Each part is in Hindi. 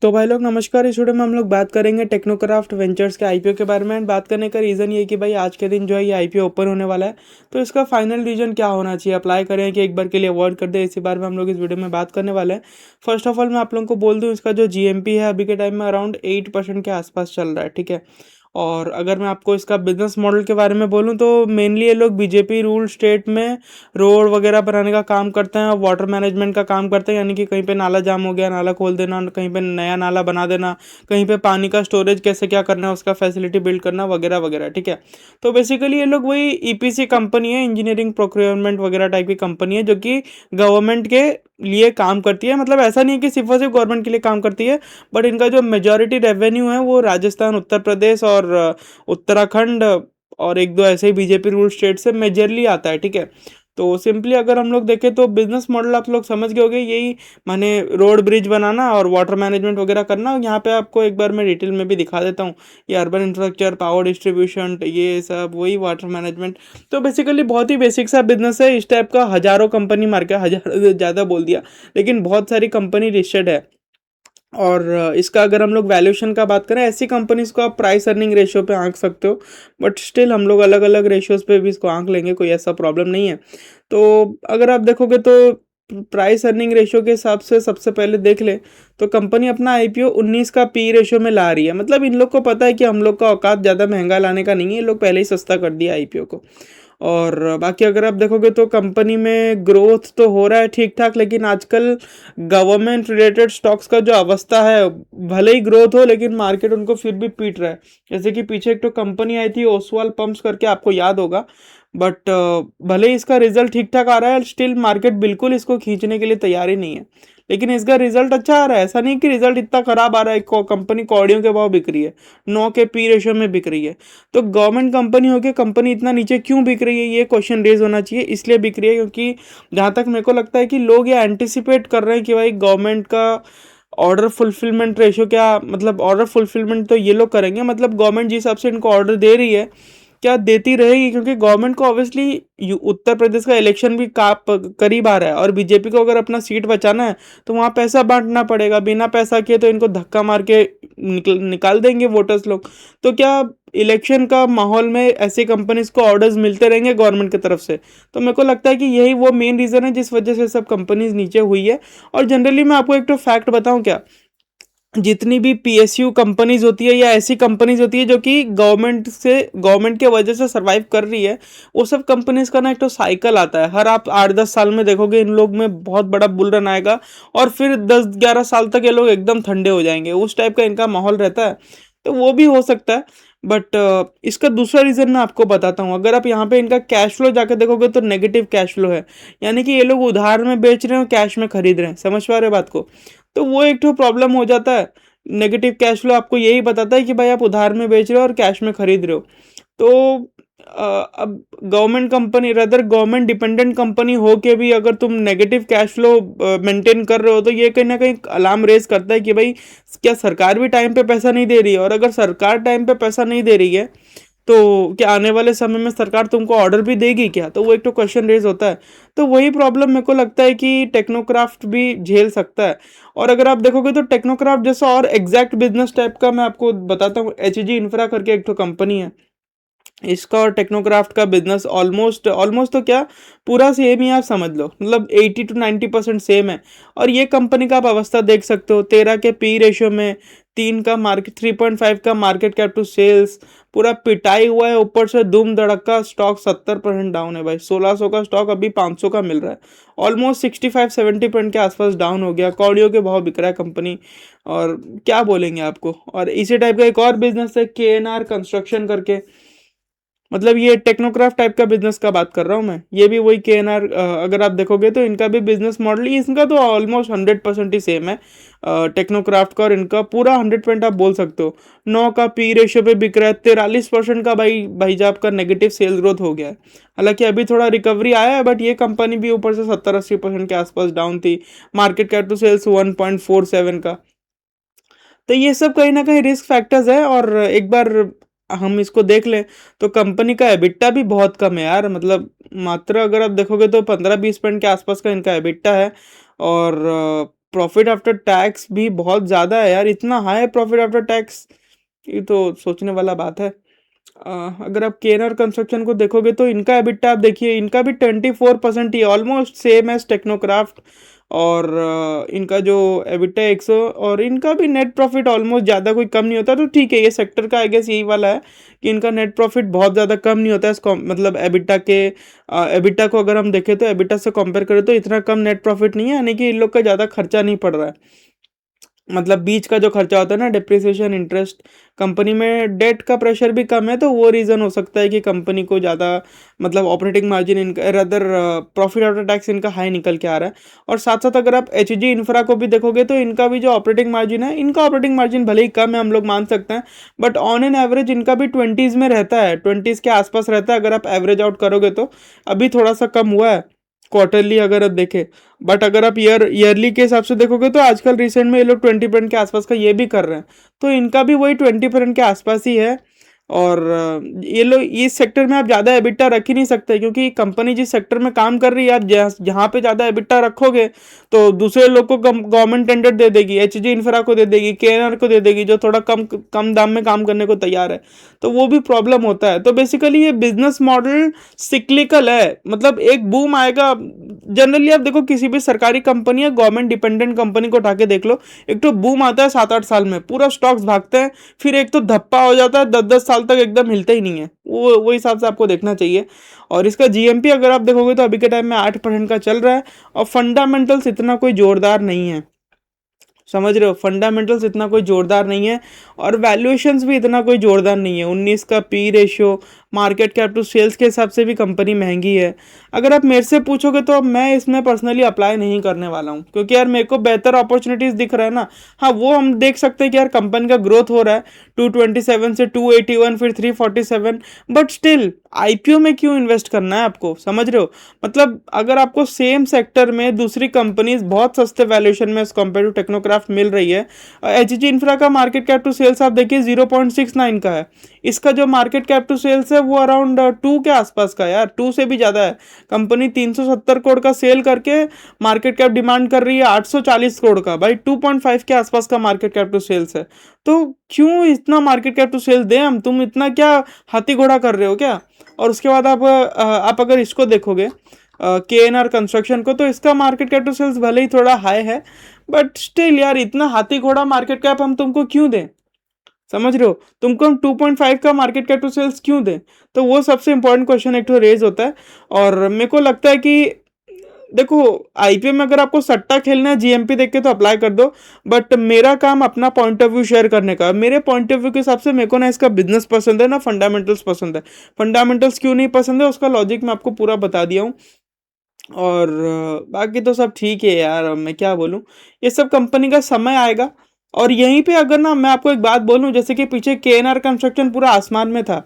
तो भाई लोग नमस्कार। इस वीडियो में हम लोग बात करेंगे टेक्नोक्राफ्ट वेंचर्स के आईपीओ के बारे में। एंड बात करने का रीज़न ये है कि भाई आज के दिन जो है ये आईपीओ ओपन होने वाला है, तो इसका फाइनल रीजन क्या होना चाहिए, अप्लाई करें कि एक बार के लिए अवॉइड कर दे, इसी बारे में हम लोग इस वीडियो में बात करने वाले हैं। फर्स्ट ऑफ ऑल मैं आप लोगों को बोल दूं, इसका जो जीएमपी है अभी के टाइम में अराउंड 8% के आसपास चल रहा है, ठीक है। और अगर मैं आपको इसका बिजनेस मॉडल के बारे में बोलूं तो मेनली ये लोग बीजेपी रूल स्टेट में रोड वगैरह बनाने का काम करते हैं, वाटर मैनेजमेंट का काम करते हैं, यानी कि कहीं पे नाला जाम हो गया, नाला खोल देना, कहीं पे नया नाला बना देना, कहीं पे पानी का स्टोरेज कैसे क्या करना है उसका फैसिलिटी बिल्ड करना वगैरह वगैरह, ठीक है। तो बेसिकली ये लोग वही ईपीसी कंपनी है, इंजीनियरिंग प्रोक्योरमेंट वगैरह टाइप की कंपनी है, जो कि गवर्नमेंट के लिए काम करती है। मतलब ऐसा नहीं है कि सिर्फ और सिर्फ गवर्नमेंट के लिए काम करती है, बट इनका जो मेजॉरिटी रेवेन्यू है वो राजस्थान, उत्तर प्रदेश और उत्तराखंड और एक दो ऐसे ही बीजेपी रूल स्टेट से मेजरली आता है, ठीक है। तो सिंपली अगर हम लोग देखें तो बिजनेस मॉडल आप लोग समझ गए होंगे, यही माने रोड ब्रिज बनाना और वाटर मैनेजमेंट वगैरह करना। यहाँ पे आपको एक बार मैं डिटेल में भी दिखा देता हूँ, ये अर्बन इंफ्रास्ट्रक्चर, पावर डिस्ट्रीब्यूशन, ये सब वही वाटर मैनेजमेंट। तो बेसिकली बहुत ही बेसिक सा बिजनेस है। इस टाइप का हजारों कंपनी मार्केट, हजार ज़्यादा बोल दिया, लेकिन बहुत सारी कंपनी लिस्टेड है। और इसका अगर हम लोग वैल्यूएशन का बात करें, ऐसी कंपनीज को आप प्राइस अर्निंग रेशियो पे आंक सकते हो, बट स्टिल हम लोग अलग अलग रेशियोज पे भी इसको आंक लेंगे, कोई ऐसा प्रॉब्लम नहीं है। तो अगर आप देखोगे तो प्राइस अर्निंग रेशियो के हिसाब से सबसे पहले देख ले तो कंपनी अपना आईपीओ 19 का पी रेशियो में ला रही है। मतलब इन लोग को पता है कि हम लोग का औकात ज़्यादा महंगा लाने का नहीं है, ये लोग पहले ही सस्ता कर दिया आईपीओ को। और बाकी अगर आप देखोगे तो कंपनी में ग्रोथ तो हो रहा है ठीक ठाक, लेकिन आजकल गवर्नमेंट रिलेटेड स्टॉक्स का जो अवस्था है, भले ही ग्रोथ हो लेकिन मार्केट उनको फिर भी पीट रहा है। जैसे कि पीछे एक तो कंपनी आई थी ओसवाल पंप्स करके, आपको याद होगा, बट भले ही इसका रिजल्ट ठीक ठाक आ रहा है, स्टिल मार्केट बिल्कुल इसको खींचने के लिए तैयार ही नहीं है। लेकिन इसका रिजल्ट अच्छा आ रहा है, ऐसा नहीं कि रिजल्ट इतना खराब आ रहा है। कंपनी कौड़ियों के भाव बिक रही है, 9 के पी रेशियो में बिक रही है। तो गवर्नमेंट कंपनी होकर कंपनी इतना नीचे क्यों बिक रही है, ये क्वेश्चन रेज होना चाहिए। इसलिए बिक रही है क्योंकि जहाँ तक मेरे को लगता है कि लोग ये एंटिसिपेट कर रहे हैं कि भाई गवर्नमेंट का ऑर्डर फुलफिलमेंट रेशियो क्या, मतलब ऑर्डर फुलफिलमेंट तो ये लोग करेंगे। मतलब गवर्नमेंट जिस हिसाब से इनको ऑर्डर दे रही है, क्या देती रहेगी, क्योंकि गवर्नमेंट को ऑब्वियसली उत्तर प्रदेश का इलेक्शन भी करीब आ रहा है, और बीजेपी को अगर अपना सीट बचाना है तो वहाँ पैसा बांटना पड़ेगा। बिना पैसा किए तो इनको धक्का मार के निकाल देंगे वोटर्स लोग। तो क्या इलेक्शन का माहौल में ऐसी कंपनीज को ऑर्डर्स मिलते रहेंगे गवर्नमेंट की तरफ से? तो मेरे को लगता है कि यही वो मेन रीज़न है जिस वजह से सब कंपनीज नीचे हुई है। और जनरली मैं आपको एक तो फैक्ट बताऊं क्या, जितनी भी पीएसयू कंपनीज होती है या ऐसी कंपनीज होती है जो कि गवर्नमेंट के वजह से सरवाइव कर रही है, वो सब कंपनीज का ना एक तो साइकिल आता है। हर आप 8-10 साल में देखोगे इन लोग में बहुत बड़ा बुल रन आएगा, और फिर 10-11 साल तक ये लोग एकदम ठंडे हो जाएंगे, उस टाइप का इनका माहौल रहता है। तो वो भी हो सकता है। बट इसका दूसरा रीज़न मैं आपको बताता हूँ। अगर आप यहाँ पे इनका कैश फ्लो जाकर देखोगे तो नेगेटिव कैश फ्लो है, यानी कि ये लोग उधार में बेच रहे हैं और कैश में खरीद रहे हैं। समझ पा रहे बात को? तो वो एक तो प्रॉब्लम हो जाता है। नेगेटिव कैश फ्लो आपको यही बताता है कि भाई आप उधार में बेच रहे हो और कैश में खरीद रहे हो। तो अब government company, rather government dependent company हो के भी अगर तुम नेगेटिव कैश फ्लो मेंटेन कर रहे हो, तो ये कहीं ना कहीं अलार्म रेज करता है कि भाई क्या सरकार भी टाइम पे पैसा नहीं दे रही है। और अगर सरकार टाइम पे पैसा नहीं दे रही है तो क्या आने वाले समय में सरकार तुमको ऑर्डर भी देगी क्या? तो वो एक तो क्वेश्चन रेज होता है। तो वही प्रॉब्लम मेरे को लगता है कि टेक्नोक्राफ्ट भी झेल सकता है। और अगर आप देखोगे तो टेक्नोक्राफ्ट जैसा और एग्जैक्ट बिजनेस टाइप का मैं आपको बताता हूँ, एचजी इंफ्रा करके एक तो कंपनी है। इसका और टेक्नोक्राफ्ट का बिजनेस ऑलमोस्ट ऑलमोस्ट तो क्या, पूरा सेम ही आप समझ लो, मतलब 80 to 90% सेम है। और ये कंपनी का आप अवस्था देख सकते हो, 13 के पी रेशियो में, 3.5 का मार्केट कैप टू सेल्स, पूरा पिटाई हुआ है। ऊपर से धूम धड़क्का स्टॉक 70% डाउन है भाई। 1600 का स्टॉक अभी 500 का मिल रहा है, ऑलमोस्ट 65-70% के आसपास डाउन हो गया। कौड़ियों के भाव बिक रहा है कंपनी, और क्या बोलेंगे आपको। और इसी टाइप का एक और बिजनेस है केएनआर कंस्ट्रक्शन करके, मतलब ये टेक्नोक्राफ्ट टाइप का बिजनेस का बात कर रहा हूँ मैं। ये भी वही केएनआर, अगर आप देखोगे तो इनका भी बिजनेस मॉडल ही, इनका तो ऑलमोस्ट 100% ही सेम है टेक्नोक्राफ्ट का, और इनका पूरा 100% आप बोल सकते हो। 9 का पी रेशियो पे बिक रहा है, 43% का भाईजाब का नेगेटिव सेल ग्रोथ हो गया है। हालांकि अभी थोड़ा रिकवरी आया है, बट ये कंपनी भी ऊपर से 70-80% के आसपास डाउन थी। मार्केट कैप टू सेल्स 1.47 का। तो ये सब कहीं ना कहीं रिस्क फैक्टर्स है। और एक बार हम इसको देख लें तो कंपनी का एबिट्टा भी बहुत कम है यार। मतलब मात्र अगर आप देखोगे तो 15-20% के आसपास का इनका एबिट्टा है। और प्रॉफिट आफ्टर टैक्स भी बहुत ज़्यादा है यार, इतना हाई प्रॉफिट आफ्टर टैक्स, ये तो सोचने वाला बात है। अगर आप केनर कंस्ट्रक्शन को देखोगे तो इनका एबिटा आप देखिए, इनका भी 24% ही, ऑलमोस्ट सेम एज टेक्नोक्राफ्ट। और इनका जो एबिटा 100, और इनका भी नेट प्रॉफिट ऑलमोस्ट ज़्यादा कोई कम नहीं होता। तो ठीक है, ये सेक्टर का आई गेस यही वाला है कि इनका नेट प्रॉफिट बहुत ज़्यादा कम नहीं होता है इसको, मतलब एबिटा के एबिटा को अगर हम देखें तो एबिटा से कंपेयर करें तो इतना कम नेट प्रॉफिट नहीं है, यानी कि इन लोग का ज़्यादा खर्चा नहीं पड़ रहा है। मतलब बीच का जो खर्चा होता है ना, डिप्रिसिएशन, इंटरेस्ट, कंपनी में डेट का प्रेशर भी कम है, तो वो रीज़न हो सकता है कि कंपनी को ज़्यादा मतलब ऑपरेटिंग मार्जिन इनका रदर प्रॉफिट आफ्टर टैक्स इनका हाई निकल के आ रहा है। और साथ साथ अगर आप एच जी इंफ्रा को भी देखोगे तो इनका भी जो ऑपरेटिंग मार्जिन है, इनका ऑपरेटिंग मार्जिन भले ही कम है, हम लोग मान सकते हैं, बट ऑन एन एवरेज इनका भी 20s में रहता है, 20s के आसपास रहता है अगर आप एवरेज आउट करोगे तो। अभी थोड़ा सा कम हुआ है क्वार्टरली अगर आप देखें, बट अगर आप ईयरली के हिसाब से देखोगे तो आजकल रिसेंट में ये लोग 20% के आसपास का ये भी कर रहे हैं, तो इनका भी वही 20% के आसपास ही है। और ये लोग इस सेक्टर में आप ज़्यादा एबिटा रख ही नहीं सकते, क्योंकि कंपनी जिस सेक्टर में काम कर रही है, आप जहाँ पे ज़्यादा एबिटा रखोगे तो दूसरे लोग को गवर्नमेंट टेंडर दे देगी, एच जी इंफ्रा को दे देगी, केएनआर को दे देगी, जो थोड़ा कम कम दाम में काम करने को तैयार है, तो वो भी प्रॉब्लम होता है। तो बेसिकली ये बिजनेस मॉडल सिक्लिकल है, मतलब एक बूम आएगा। जनरली आप देखो किसी भी सरकारी कंपनी या गवर्नमेंट डिपेंडेंट कंपनी को उठा के देख लो, एक तो बूम आता है 7-8 साल में, पूरा स्टॉक्स भागते हैं, फिर एक तो धप्पा हो जाता है, 10-10 साल तक एकदम हिलता ही नहीं है, वो हिसाब से आपको देखना चाहिए। और इसका जीएमपी अगर आप देखोगे तो अभी के टाइम में 8% का चल रहा है, और फंडामेंटल्स इतना कोई जोरदार नहीं है, समझ रहे हो, फंडामेंटल्स इतना कोई जोरदार नहीं है, और वैल्यूएशंस भी इतना कोई जोरदार नहीं है। 19 का P ratio, market cap to sales के हिसाब से भी कंपनी महंगी है। अगर आप मेरे से पूछोगे तो मैं इसमें पर्सनली अप्लाई नहीं करने वाला हूँ, क्योंकि यार मेरे को बेहतर अपॉर्चुनिटीज दिख रहा है ना। हाँ, वो हम देख सकते हैं कि यार कंपनी का ग्रोथ हो रहा है 227 से 281 फिर 347, बट स्टिल आईपीओ में क्यों इन्वेस्ट करना है आपको, समझ रहे हो। मतलब अगर आपको सेम सेक्टर में दूसरी कंपनीज बहुत सस्ते वैल्यूएशन में कंपेयर टू टेक्नोक्राफ्ट मिल रही है, एच जी इंफ्रा का मार्केट कैप टू सेल्स आप देखिए 0.69 का है, इसका जो मार्केट कैप टू सेल्स है वो अराउंड 2 के आसपास का, यार 2 से भी ज़्यादा है। कंपनी 370 करोड़ का सेल करके मार्केट कैप डिमांड कर रही है 840 करोड़ का, भाई 2.5 के आसपास का मार्केट कैप टू सेल्स है, तो क्यों इतना मार्केट कैप टू सेल्स दें हम, तुम इतना क्या हाथी घोड़ा कर रहे हो क्या। और उसके बाद आप अगर इसको देखोगे केएनआर कंस्ट्रक्शन को, तो इसका मार्केट कैप टू सेल्स भले ही थोड़ा हाई है, बट स्टिल यार इतना हाथी घोड़ा मार्केट कैप हम तुमको क्यों दें, समझ रहे हो, तुमको हम 2.5 का मार्केट कैप टू सेल्स क्यों दें। तो वो सबसे इंपॉर्टेंट क्वेश्चन एक तो रेज होता है। और मेरे को लगता है कि देखो आईपीओ में अगर आपको सट्टा खेलना है जीएमपी देख के तो अप्लाई कर दो, बट मेरा काम अपना पॉइंट ऑफ व्यू शेयर करने का, मेरे पॉइंट ऑफ व्यू के हिसाब से मेरे को ना इसका बिजनेस पसंद है ना फंडामेंटल्स पसंद है। फंडामेंटल्स क्यों नहीं पसंद है उसका लॉजिक मैं आपको पूरा बता दिया हूँ। और बाकी तो सब ठीक है यार, अब मैं क्या बोलूँ, ये सब कंपनी का समय आएगा। और यहीं पे अगर ना मैं आपको एक बात बोलूँ, जैसे कि पीछे केएनआर कंस्ट्रक्शन पूरा आसमान में था,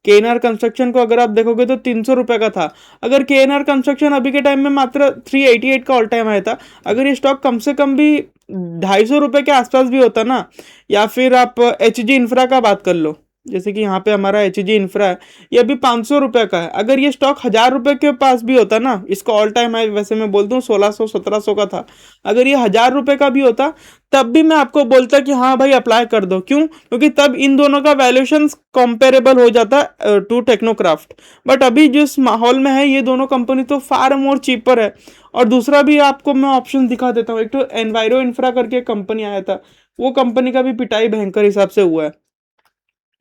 केएनआर कंस्ट्रक्शन को अगर आप देखोगे तो 300 रुपये का था, अगर केएनआर कंस्ट्रक्शन अभी के टाइम में मात्र 388 का ऑल टाइम आया था, अगर ये स्टॉक कम से कम भी 250 रुपये के आसपास भी होता ना, या फिर आप एच जी इंफ्रा का बात कर लो, जैसे कि यहाँ पे हमारा एच जी इंफ्रा है, ये अभी 500 रुपये का है, अगर ये स्टॉक 1000 रुपये के पास भी होता ना, इसका ऑल टाइम हाई वैसे मैं बोल दूँ 1600-1700 का था, अगर ये 1000 रुपये का भी होता तब भी मैं आपको बोलता कि हाँ भाई अप्लाई कर दो, क्यों, क्योंकि तब इन दोनों का वैल्यूएशन कंपेरेबल हो जाता टू टेक्नोक्राफ्ट। बट अभी जिस माहौल में है ये दोनों कंपनी तो फार मोर चीपर है। और दूसरा भी आपको मैं ऑप्शन दिखा देता हूँ, एक तो एनवायरो इंफ्रा करके कंपनी आया था, वो कंपनी का भी पिटाई भयंकर हिसाब से हुआ है।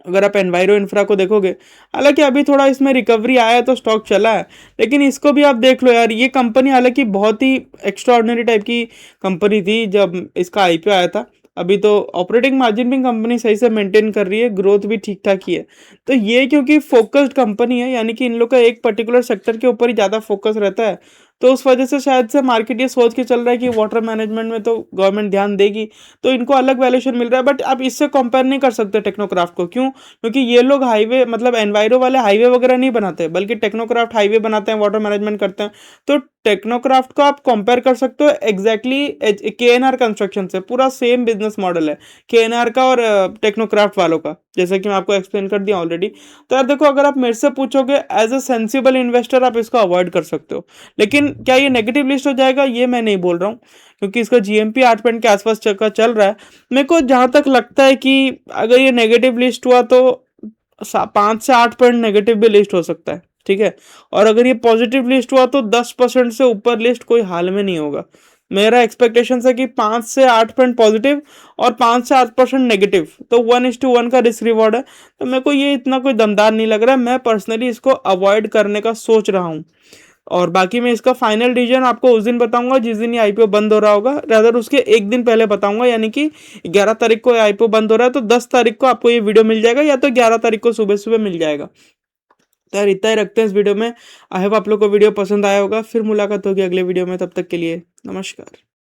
अगर आप एनवायरो इंफ्रा को देखोगे, हालांकि अभी थोड़ा इसमें रिकवरी आया है तो स्टॉक चला है, लेकिन इसको भी आप देख लो यार, ये कंपनी हालांकि बहुत ही एक्स्ट्राऑर्डिनरी टाइप की कंपनी थी जब इसका आईपीओ आया था। अभी तो ऑपरेटिंग मार्जिन भी कंपनी सही से मेंटेन कर रही है, ग्रोथ भी ठीक ठाक ही है। तो ये क्योंकि फोकस्ड कंपनी है, यानी कि इन लोग का एक पर्टिकुलर सेक्टर के ऊपर ही ज़्यादा फोकस रहता है, तो उस वजह से शायद से मार्केट ये सोच के चल रहा है कि वाटर मैनेजमेंट में तो गवर्नमेंट ध्यान देगी, तो इनको अलग वैल्यूएशन मिल रहा है। बट आप इससे कंपेयर नहीं कर सकते टेक्नोक्राफ्ट को, क्यों, क्योंकि ये लोग हाईवे मतलब एनवायरो वाले हाईवे वगैरह नहीं बनाते, बल्कि टेक्नोक्राफ्ट हाईवे बनाते हैं, वाटर मैनेजमेंट करते हैं। तो टेक्नोक्राफ्ट को आप कंपेयर कर सकते हो एग्जैक्टली केएनआर कंस्ट्रक्शन से, पूरा सेम बिजनेस मॉडल है केएनआर का और टेक्नोक्राफ्ट वालों का, जैसे कि मैं आपको एक्सप्लेन कर दिया ऑलरेडी। तो यार देखो, अगर आप मेरे से पूछोगे एज अ सेंसिबल इन्वेस्टर आप इसको अवॉइड कर सकते हो, लेकिन लेकिन क्या ये नेगेटिव लिस्ट हो जाएगा, ये मैं नहीं बोल रहा हूँ, क्योंकि इसका जीएमपी 8 पॉइंट के आसपास चल रहा है। मेरे को जहाँ तक लगता है कि अगर ये नेगेटिव लिस्ट हुआ तो 5 से 8 पॉइंट नेगेटिव भी लिस्ट हो सकता है, ठीक है। और अगर ये पॉजिटिव लिस्ट हुआ तो 10% से ऊपर लिस्ट कोई हाल में नहीं होगा। मेरा एक्सपेक्टेशन है कि 5 से 8 पॉइंट पॉजिटिव और 5 से 8% नेगेटिव, तो 1:1 का रिस्क रिवॉर्ड है। तो मेरे को ये इतना कोई दमदार नहीं लग रहा है, मैं पर्सनली इसको अवॉइड करने का सोच रहा हूँ। और बाकी मैं इसका फाइनल डिसीजन आपको उस दिन बताऊंगा जिस दिन ये आईपीओ बंद हो रहा होगा, रादर उसके एक दिन पहले बताऊंगा, यानी कि 11 तारीख को आईपीओ बंद हो रहा है तो 10 तारीख को आपको ये वीडियो मिल जाएगा, या तो 11 तारीख को सुबह सुबह मिल जाएगा। तो यार इतना ही रखते हैं इस वीडियो में। आई होप आप लोग को वीडियो पसंद आया होगा। फिर मुलाकात होगी अगले वीडियो में, तब तक के लिए नमस्कार।